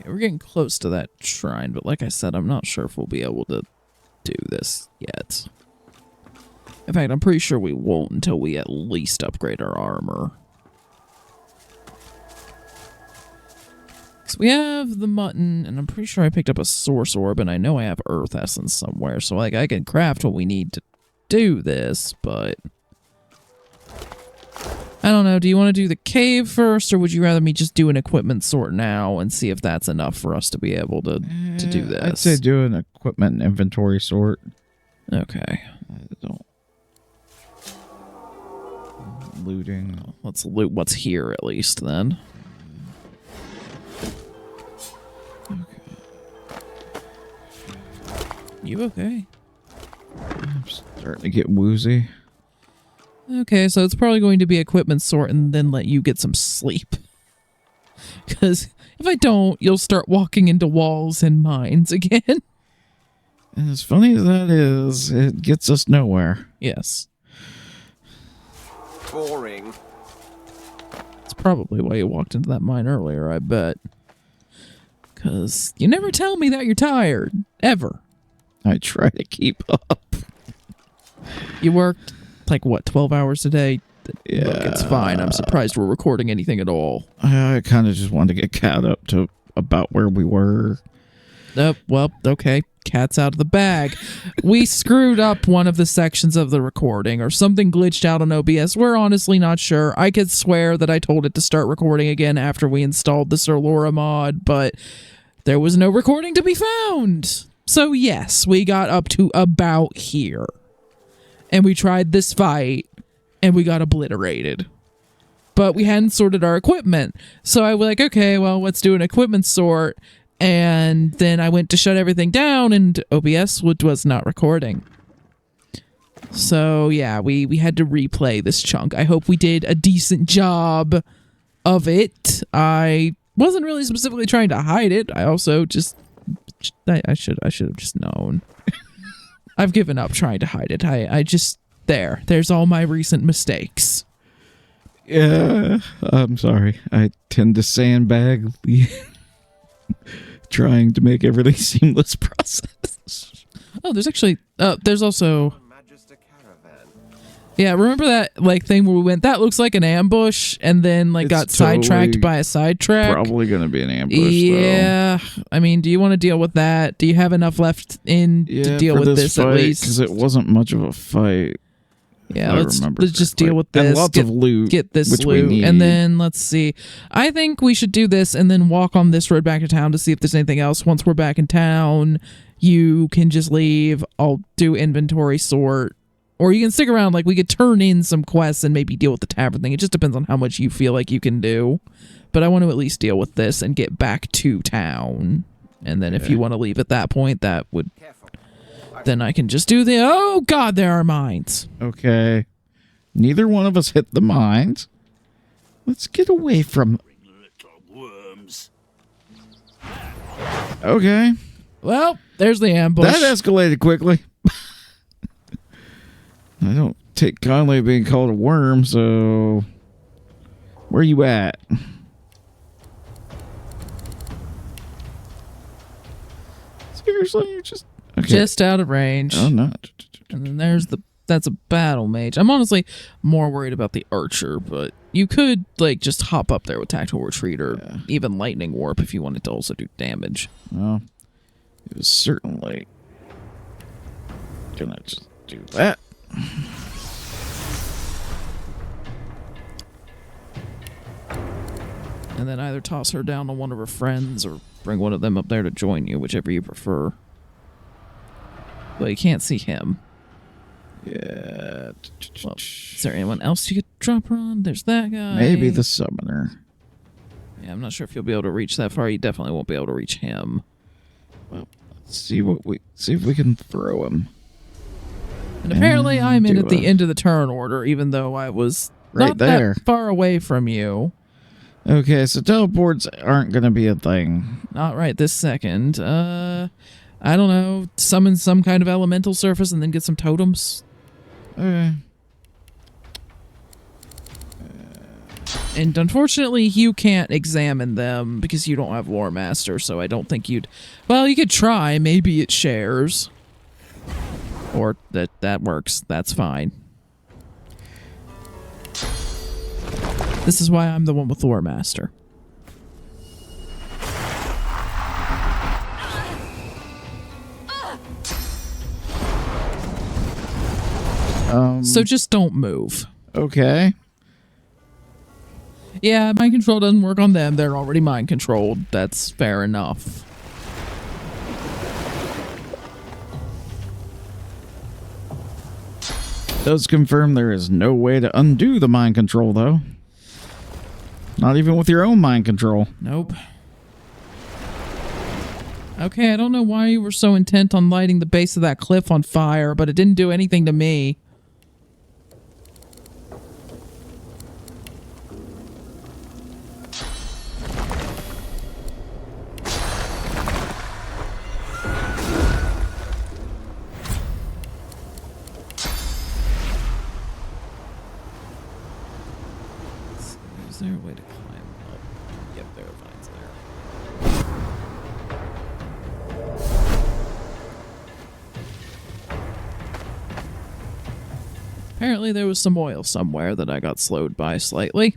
We're getting close to that shrine, but like I said, I'm not sure if we'll be able to do this yet. In fact, I'm pretty sure we won't until we at least upgrade our armor. So we have the mutton, and I'm pretty sure I picked up a source orb, and I know I have earth essence somewhere, so like I can craft what we need to do this, but I don't know. Do you want to do the cave first, or would you rather me just do an equipment sort now and see if that's enough for us to be able to do this? I'd say do an equipment and inventory sort. Okay. I don't. Looting. Let's loot what's here at least then. You okay? I'm starting to get woozy. Okay, so it's probably going to be equipment sort and then let you get some sleep. Because if I don't, you'll start walking into walls and mines again. And as funny as that is, it gets us nowhere. Yes. Boring. That's probably why you walked into that mine earlier, I bet. Because you never tell me that you're tired. Ever. I try to keep up. You worked, like, what, 12 hours a day? Yeah. Look, it's fine. I'm surprised we're recording anything at all. I kind of just wanted to get caught up to about where we were. Well, okay. Cat's out of the bag. We screwed up one of the sections of the recording, or something glitched out on OBS. We're honestly not sure. I could swear that I told it to start recording again after we installed the Sir Laura mod, but there was no recording to be found. So yes, we got up to about here. And we tried this fight, and we got obliterated. But we hadn't sorted our equipment. So I was like, okay, well, let's do an equipment sort. And then I went to shut everything down, and OBS was not recording. So yeah, we had to replay this chunk. I hope we did a decent job of it. I wasn't really specifically trying to hide it. I also just... I should have just known. I've given up trying to hide it. I just... There's all my recent mistakes. Yeah, I'm sorry. I tend to sandbag the... trying to make everything seamless process. Oh, there's actually... there's also... Yeah, remember that like thing where we went, that looks like an ambush, and then like got sidetracked by a sidetrack? Probably going to be an ambush, yeah, though. I mean, do you want to deal with that? Do you have enough left to deal with this fight, at least? Because it wasn't much of a fight. Yeah, let's just deal with this. And lots of loot. Get this which loot. We need. And then let's see. I think we should do this and then walk on this road back to town to see if there's anything else. Once we're back in town, you can just leave. I'll do inventory sort. Or you can stick around. Like, we could turn in some quests and maybe deal with the tavern thing. It just depends on how much you feel like you can do. But I want to at least deal with this and get back to town. And then if you want to leave at that point, that would... Then I can just do the... Oh, God, there are mines. Okay. Neither one of us hit the mines. Let's get away from... Okay. Well, there's the ambush. That escalated quickly. I don't take kindly being called a worm, so... Where you at? Seriously? You're just... Okay. Just out of range. Oh, no. And then there's the... That's a battle mage. I'm honestly more worried about the archer, but you could, like, just hop up there with tactical retreat or even lightning warp if you wanted to also do damage. Well, it was certainly gonna just do that. And then either toss her down to one of her friends or bring one of them up there to join you, whichever you prefer. But you can't see him. Yeah. Well, is there anyone else you could drop her on? There's that guy. Maybe the summoner. Yeah, I'm not sure if you'll be able to reach that far. You definitely won't be able to reach him. Well, let's see if we can throw him. And apparently I'm in at the end of the turn order, even though I was right not there. that far away from you. Okay, so teleports aren't going to be a thing. Not right this second. I don't know, summon some kind of elemental surface and then get some totems. And unfortunately, you can't examine them because you don't have Lore Master, so I don't think you'd... Well, you could try. Maybe it shares. Or that works. That's fine. This is why I'm the one with Lore Master. So just don't move. Okay. Yeah, mind control doesn't work on them. They're already mind controlled. That's fair enough. Does confirm there is no way to undo the mind control, though. Not even with your own mind control. Nope. Okay, I don't know why you were so intent on lighting the base of that cliff on fire, but it didn't do anything to me. Is there a way to climb up? Yep, there are vines there. Apparently there was some oil somewhere that I got slowed by slightly.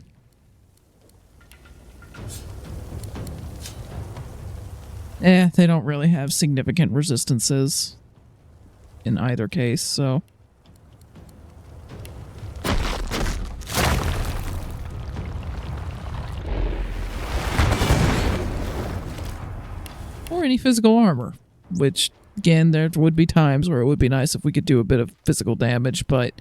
They don't really have significant resistances in either case, so... Or any physical armor, which, again, there would be times where it would be nice if we could do a bit of physical damage, but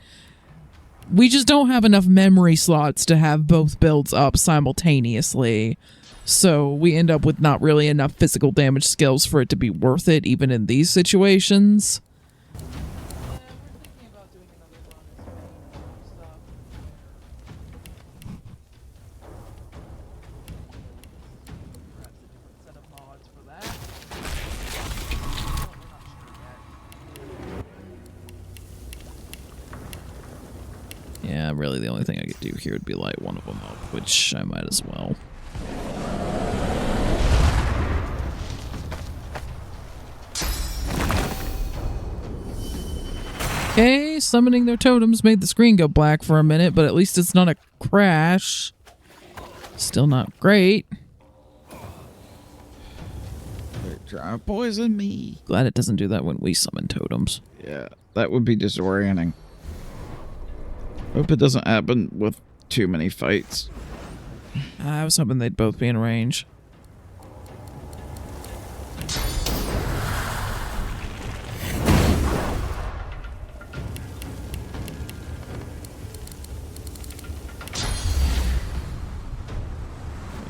we just don't have enough memory slots to have both builds up simultaneously, so we end up with not really enough physical damage skills for it to be worth it, even in these situations. Yeah, really the only thing I could do here would be light one of them up, which I might as well. Okay, summoning their totems made the screen go black for a minute, but at least it's not a crash. Still not great. They're trying to poison me. Glad it doesn't do that when we summon totems. Yeah, that would be disorienting. Hope it doesn't happen with too many fights. I was hoping they'd both be in range.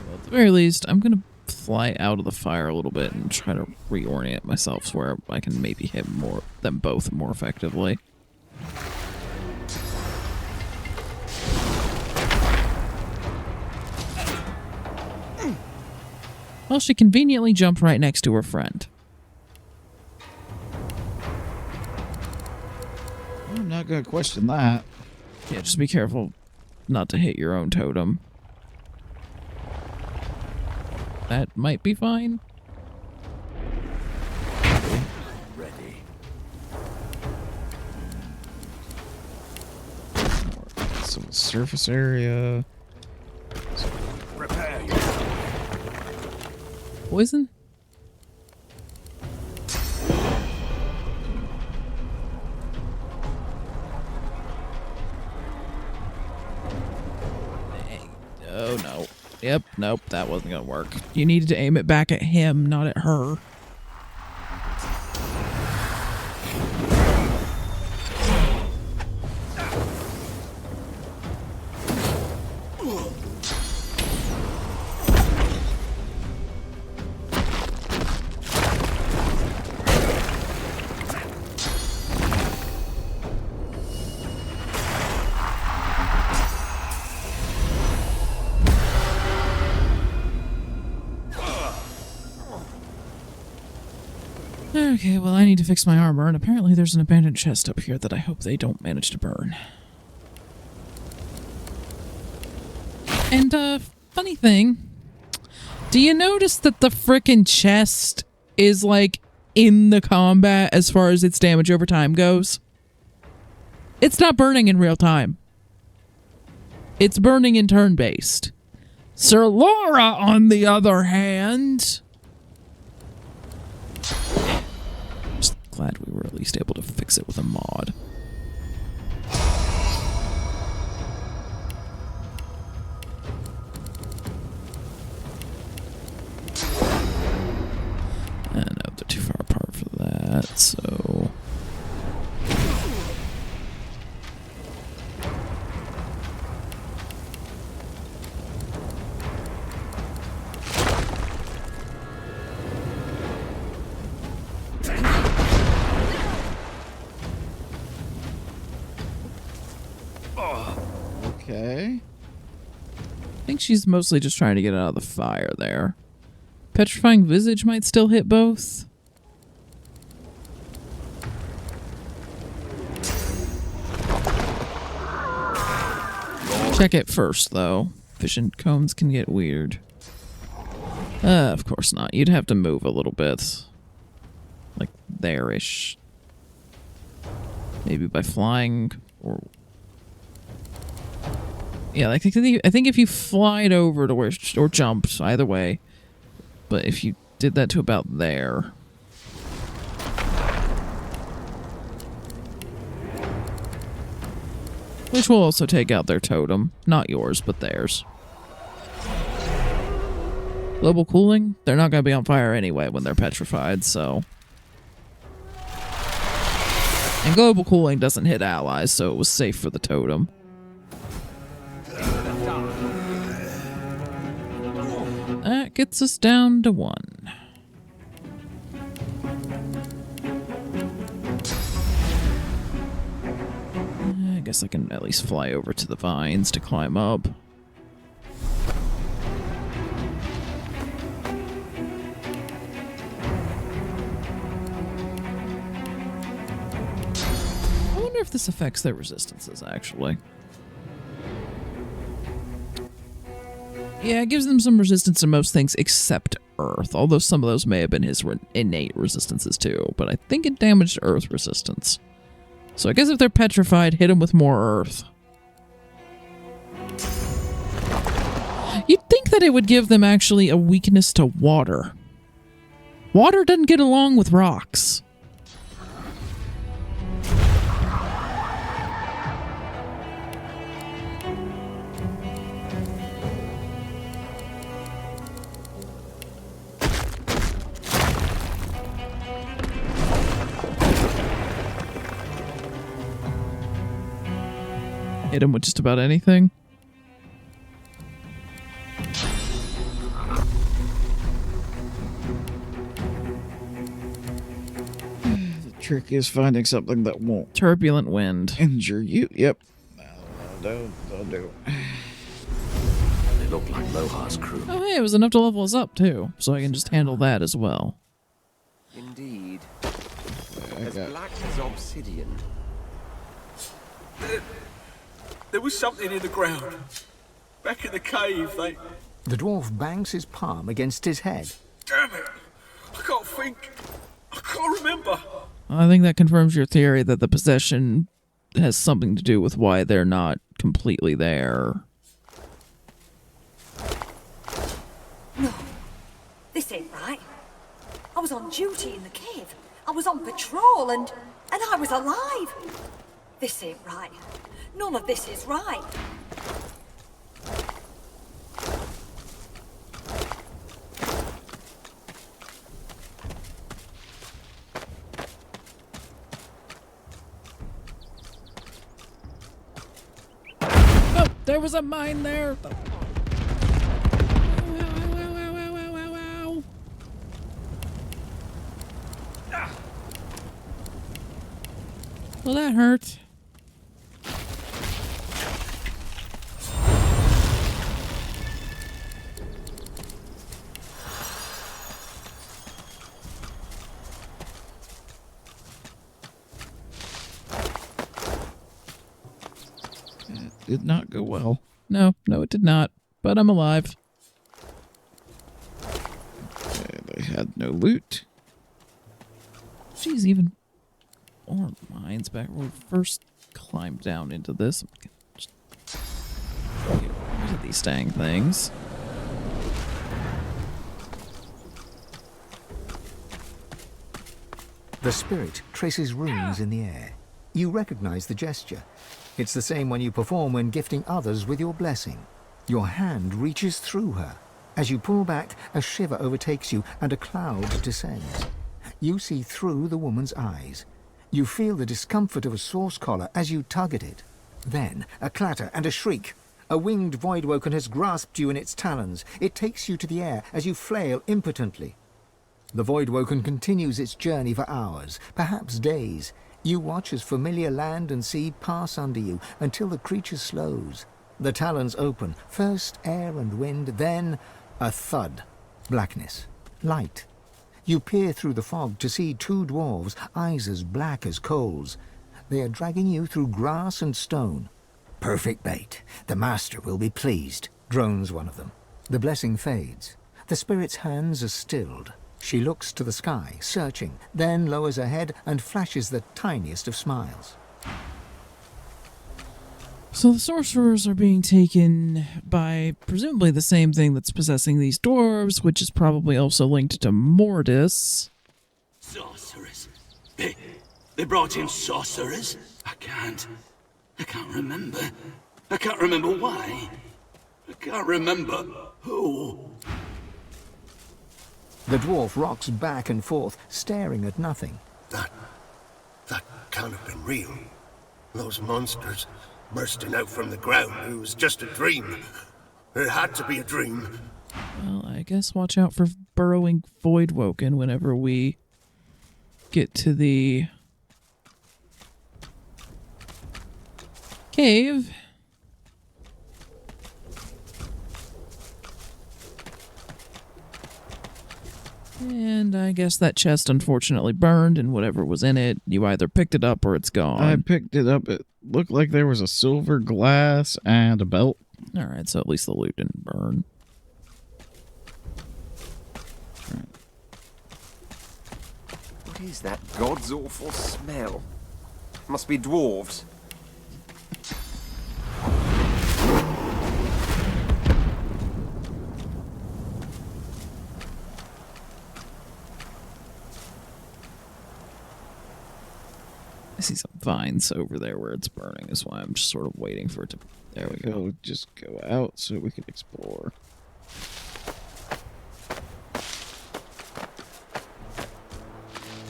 Well, at the very least, I'm going to fly out of the fire a little bit and try to reorient myself so where I can maybe hit them both more effectively. Well, she conveniently jumped right next to her friend. I'm not going to question that. Yeah, just be careful not to hit your own totem. That might be fine. Ready. Some surface area. Prepare. Poison? Oh no. Yep, nope, that wasn't gonna work. You needed to aim it back at him, not at her. Okay, well, I need to fix my armor, and apparently there's an abandoned chest up here that I hope they don't manage to burn. And, funny thing, do you notice that the frickin' chest is, like, in the combat as far as its damage over time goes? It's not burning in real time. It's burning in turn-based. Sir Laura, on the other hand... Just glad we were at least able to fix it with a mod. No, they're too far apart for that, so... Okay. I think she's mostly just trying to get out of the fire there. Petrifying Visage might still hit both. Check it first, though. Vision cones can get weird. Of course not. You'd have to move a little bit. Like there-ish. Maybe by flying or... Yeah, I think if you flied over to where... Or jumped, either way. But if you did that to about there... Which will also take out their totem. Not yours, but theirs. Global cooling? They're not going to be on fire anyway when they're petrified, so... And global cooling doesn't hit allies, so it was safe for the totem. That gets us down to 1. I guess I can at least fly over to the vines to climb up. I wonder if this affects their resistances, actually. Yeah, it gives them some resistance to most things except Earth, although some of those may have been his innate resistances too, but I think it damaged Earth resistance. So I guess if they're petrified, hit them with more Earth. You'd think that it would give them actually a weakness to water. Water doesn't get along with rocks. Hit him with just about anything. The trick is finding something that won't Turbulent wind. injure you. Yep. That'll do. They look like Lohar's crew. Oh hey, it was enough to level us up too, so I can just handle that as well. Indeed. I As got black as obsidian. There was something in the ground. Back in the cave, they... The dwarf bangs his palm against his head. Damn it! I can't think. I can't remember. I think that confirms your theory that the possession has something to do with why they're not completely there. No, this ain't right. I was on duty in the cave. I was on patrol and I was alive. This ain't right. None of this is right. Oh, there was a mine there. Well, that hurt. did not go well. No, it did not. But I'm alive. They had no loot. Jeez, even more mines back when we first climbed down into this. Just get rid of these dang things. The spirit traces runes in the air. You recognize the gesture. It's the same one you perform when gifting others with your blessing. Your hand reaches through her. As you pull back, a shiver overtakes you and a cloud descends. You see through the woman's eyes. You feel the discomfort of a source collar as you tug at it. Then, a clatter and a shriek. A winged voidwoken has grasped you in its talons. It takes you to the air as you flail impotently. The voidwoken continues its journey for hours, perhaps days. You watch as familiar land and sea pass under you until the creature slows. The talons open, first air and wind, then a thud. Blackness. Light. You peer through the fog to see two dwarves, eyes as black as coals. They are dragging you through grass and stone. Perfect bait. The master will be pleased, drones one of them. The blessing fades. The spirit's hands are stilled. She looks to the sky, searching, then lowers her head and flashes the tiniest of smiles. So the sorcerers are being taken by presumably the same thing that's possessing these dwarves, which is probably also linked to Mortis. Sorcerers. They brought in sorcerers? I can't remember. I can't remember why. I can't remember who. The dwarf rocks back and forth, staring at nothing. That can't have been real. Those monsters bursting out from the ground, it was just a dream. It had to be a dream. Well, I guess watch out for burrowing voidwoken whenever we get to the cave. And I guess that chest unfortunately burned, and whatever was in it, you either picked it up or it's gone. I picked it up. It looked like there was a silver glass and a belt. Alright, so at least the loot didn't burn. What is that god's awful smell? Must be dwarves. I see some vines over there where it's burning, is why I'm just sort of waiting for it to... There we go. Just go out so we can explore.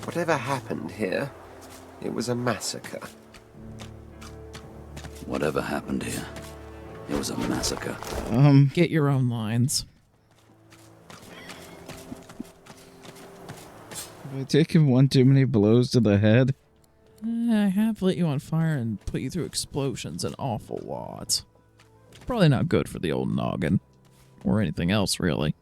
Whatever happened here, it was a massacre. Whatever happened here, it was a massacre. Get your own lines. Have I taken one too many blows to the head? I have lit you on fire and put you through explosions an awful lot. Probably not good for the old noggin. Or anything else, really.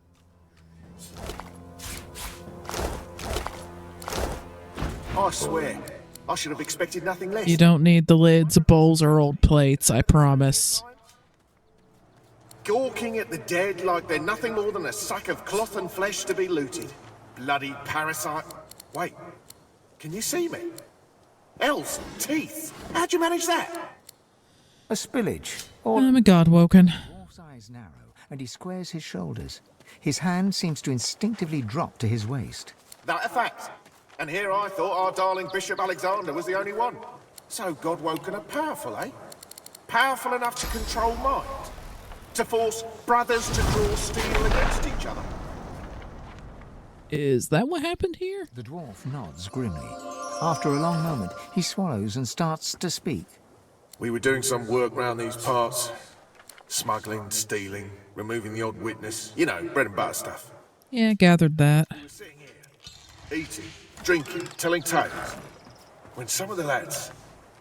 I swear, I should have expected nothing less. You don't need the lids, bowls, or old plates, I promise. Gawking at the dead like they're nothing more than a sack of cloth and flesh to be looted. Bloody parasite. Wait, can you see me? Elves, teeth. How'd you manage that? A spillage. Or I'm a godwoken. the dwarf's eyes narrow, and he squares his shoulders. His hand seems to instinctively drop to his waist. That a fact. And here I thought our darling Bishop Alexander was the only one. So Godwoken are powerful, eh? Powerful enough to control mind. To force brothers to draw steel against each other. Is that what happened here? The dwarf nods grimly. After a long moment, he swallows and starts to speak. We were doing some work round these parts. Smuggling, stealing, removing the odd witness. You know, bread and butter stuff. Yeah, gathered that. We were sitting here, eating, drinking, telling tales. When some of the lads,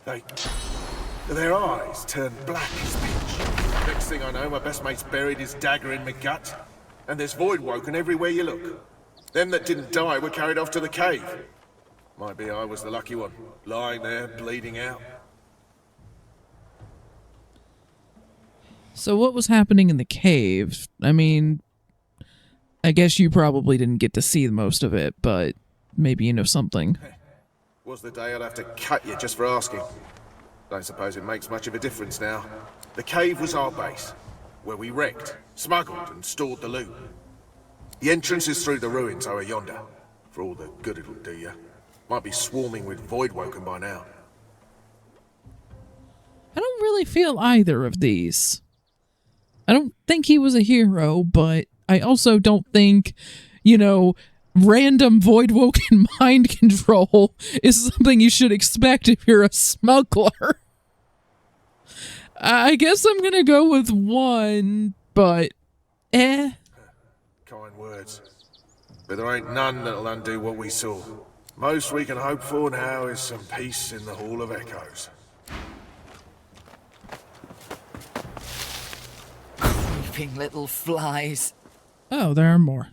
their eyes turned black as pitch. Next thing I know, my best mate's buried his dagger in my gut. And there's voidwoken everywhere you look. Them that didn't die were carried off to the cave. Might be I was the lucky one, lying there, bleeding out. So what was happening in the cave? I mean, I guess you probably didn't get to see most of it, but maybe you know something. Was the day I'd have to cut you just for asking. Don't suppose it makes much of a difference now. The cave was our base, where we wrecked, smuggled and stored the loot. The entrance is through the ruins over yonder, for all the good it'll do you. Might be swarming with voidwoken by now. I don't really feel either of these. I don't think he was a hero, but I also don't think, you know, random voidwoken mind control is something you should expect if you're a smuggler. I guess I'm gonna go with 1, but Kind words. But there ain't none that'll undo what we saw. Most we can hope for now is some peace in the Hall of Echoes. Creeping little flies. Oh, there are more.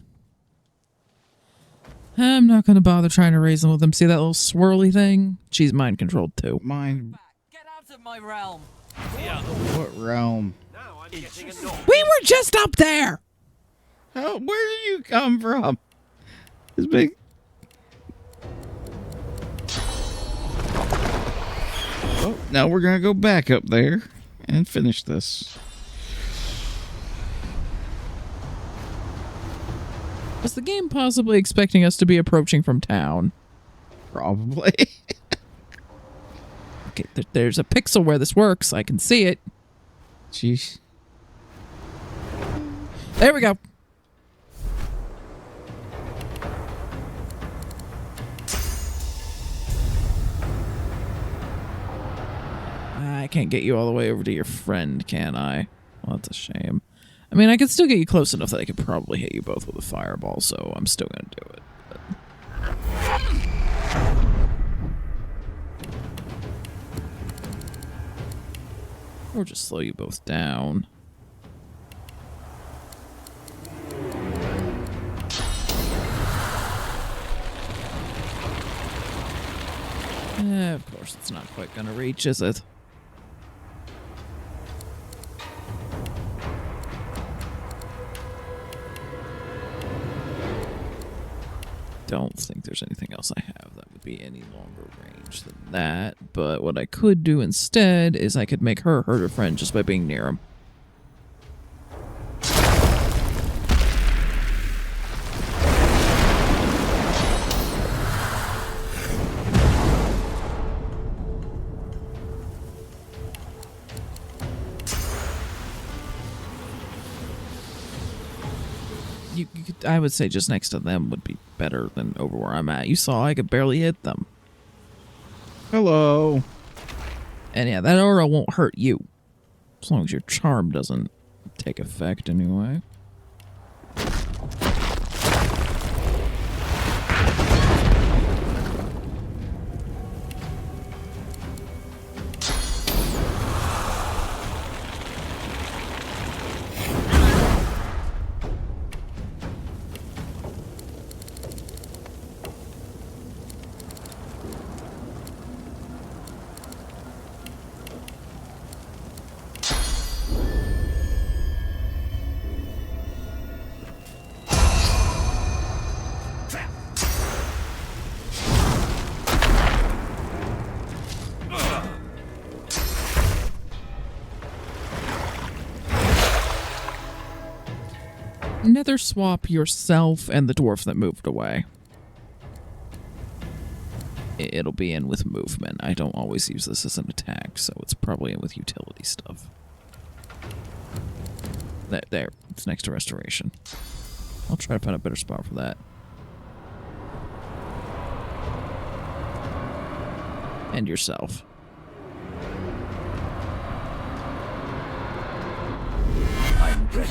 I'm not gonna bother trying to raise them with them. See that little swirly thing? She's mind controlled too. Mind. Get out of my realm. What realm? We were just up there! Where did you come from? This big. Oh, now we're gonna go back up there and finish this. Was the game possibly expecting us to be approaching from town? Probably. Okay, there's a pixel where this works. I can see it. Jeez. There we go. I can't get you all the way over to your friend, can I? Well, that's a shame. I mean, I could still get you close enough that I could probably hit you both with a fireball, so I'm still gonna do it. But... or just slow you both down. Of course, it's not quite gonna reach, is it? Don't think there's anything else I have that would be any longer range than that, but what I could do instead is I could make her hurt her friend just by being near him. You could, I would say just next to them would be better than over where I'm at. You saw I could barely hit them. Hello. And yeah, that aura won't hurt you. As long as your charm doesn't take effect anyway. Nether swap yourself and the dwarf that moved away. It'll be in with movement. I don't always use this as an attack, so it's probably in with utility stuff. There. It's next to restoration. I'll try to find a better spot for that. And yourself. I'm ready.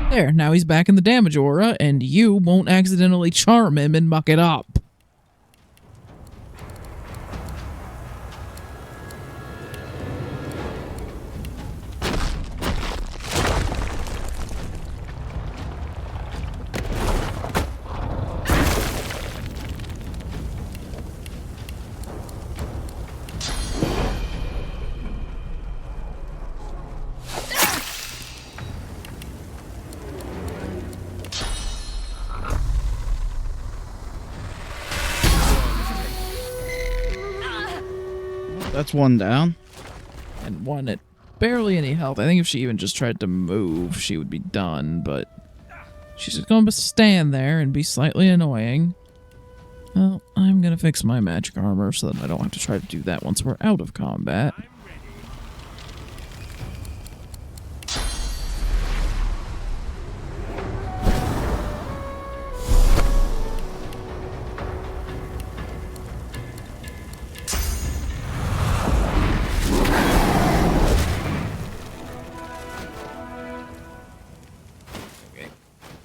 There, now he's back in the damage aura, and you won't accidentally charm him and muck it up. That's one down. And one at barely any health. I think if she even just tried to move, she would be done, but she's just going to stand there and be slightly annoying. Well, I'm going to fix my magic armor so that I don't have to try to do that once we're out of combat.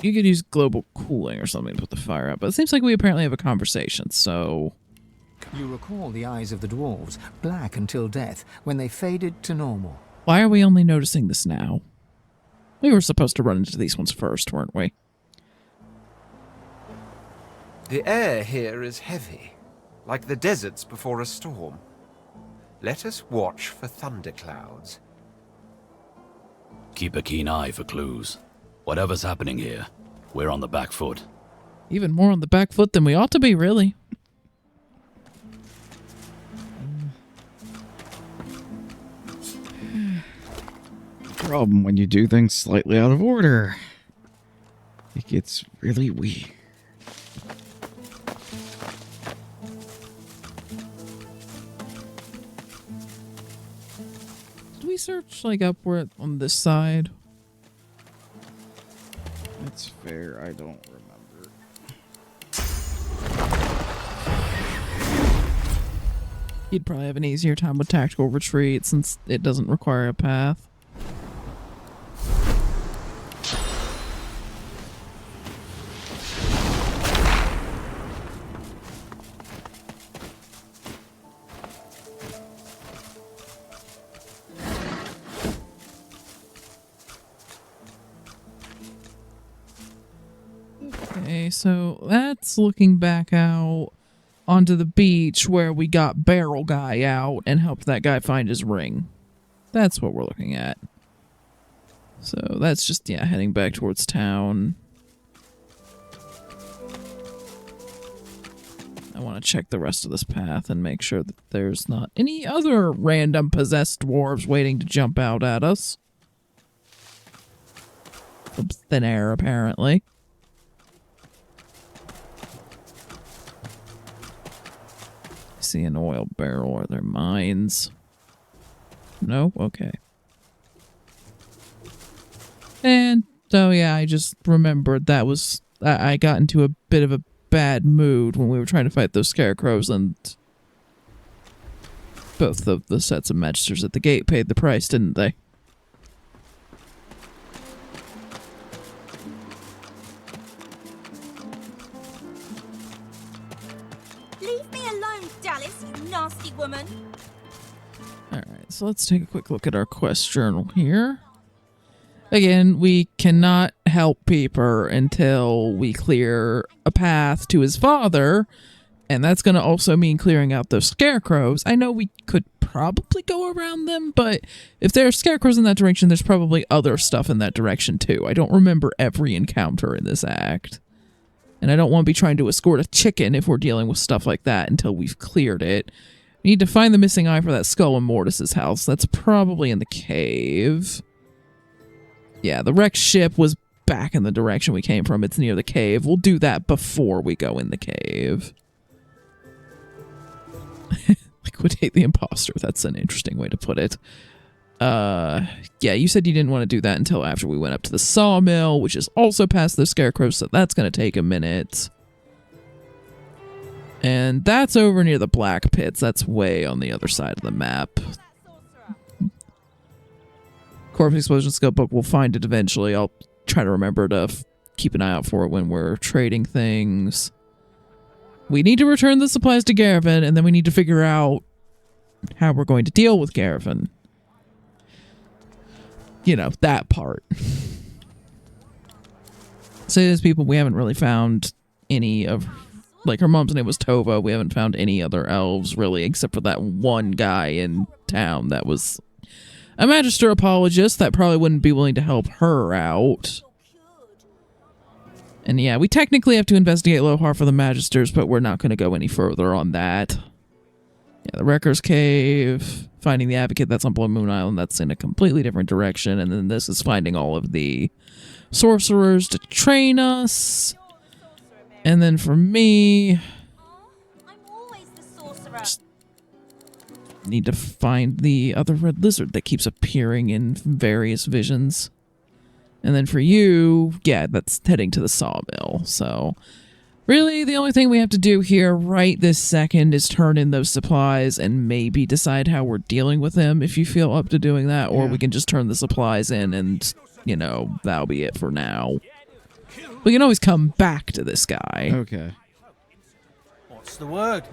You could use global cooling or something to put the fire out, but it seems like we apparently have a conversation, so... You recall the eyes of the dwarves, black until death, when they faded to normal. Why are we only noticing this now? We were supposed to run into these ones first, weren't we? The air here is heavy, like the deserts before a storm. Let us watch for thunderclouds. Keep a keen eye for clues. Whatever's happening here, we're on the back foot. Even more on the back foot than we ought to be, really. Problem when you do things slightly out of order. It gets really weird. Did we search, like, upward on this side? That's fair, I don't remember. You'd probably have an easier time with tactical retreat since it doesn't require a path. Okay, so that's looking back out onto the beach where we got Barrel Guy out and helped that guy find his ring. That's what we're looking at. So that's just, yeah, heading back towards town. I want to check the rest of this path and make sure that there's not any other random possessed dwarves waiting to jump out at us. From thin air, apparently. See an oil barrel. Are there mines? No? Okay. And, oh yeah, I just remembered that was... I got into a bit of a bad mood when we were trying to fight those scarecrows, and both of the sets of magisters at the gate paid the price, didn't they? Leave me alone, Dallas, you nasty woman. Alright, so let's take a quick look at our quest journal here. Again, we cannot help Peeper until we clear a path to his father, and that's going to also mean clearing out those scarecrows. I know we could probably go around them, but if there are scarecrows in that direction, there's probably other stuff in that direction too. I don't remember every encounter in this act. And I don't want to be trying to escort a chicken if we're dealing with stuff like that until we've cleared it. We need to find the missing eye for that skull in Mortis's house. That's probably in the cave. Yeah, the wrecked ship was back in the direction we came from. It's near the cave. We'll do that before we go in the cave. Liquidate the imposter. That's an interesting way to put it. Yeah, you said you didn't want to do that until after we went up to the sawmill, which is also past the scarecrows, so that's going to take a minute. And that's over near the black pits. That's way on the other side of the map. Corpse Explosion Scope book, we'll find it eventually. I'll try to remember to keep an eye out for it when we're trading things. We need to return the supplies to Garavan, and then we need to figure out how we're going to deal with Garavan. You know, that part. Say this, people, we haven't really found any of... Like, her mom's name was Tova. We haven't found any other elves, really, except for that one guy in town that was... a Magister apologist that probably wouldn't be willing to help her out. And yeah, we technically have to investigate Lohar for the Magisters, but we're not going to go any further on that. Yeah, the Wrecker's Cave, finding the Advocate, that's on Blood Moon Island, that's in a completely different direction, and then this is finding all of the sorcerers to train us. And then for me, I'm always the sorcerer. just need to find the other red lizard that keeps appearing in various visions. And then for you, yeah, that's heading to the sawmill. So really, the only thing we have to do here right this second is turn in those supplies and maybe decide how we're dealing with them if you feel up to doing that, or we can just turn the supplies in and, you know, that'll be it for now. We can always come back to this guy. Okay. What's the word?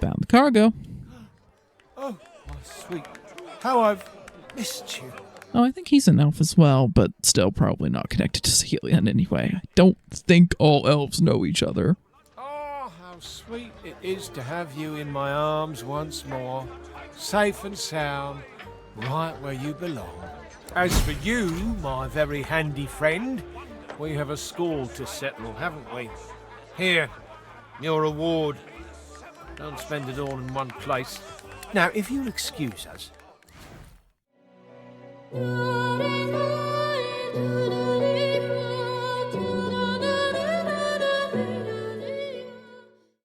Found the cargo. Oh, my sweet. How I've missed you. Oh, I think he's an elf as well, but still probably not connected to Celian anyway. I don't think all elves know each other. Oh, how sweet it is to have you in my arms once more, safe and sound, right where you belong. As for you, my very handy friend, we have a score to settle, haven't we? Here, your reward. Don't spend it all in one place. Now, if you'll excuse us.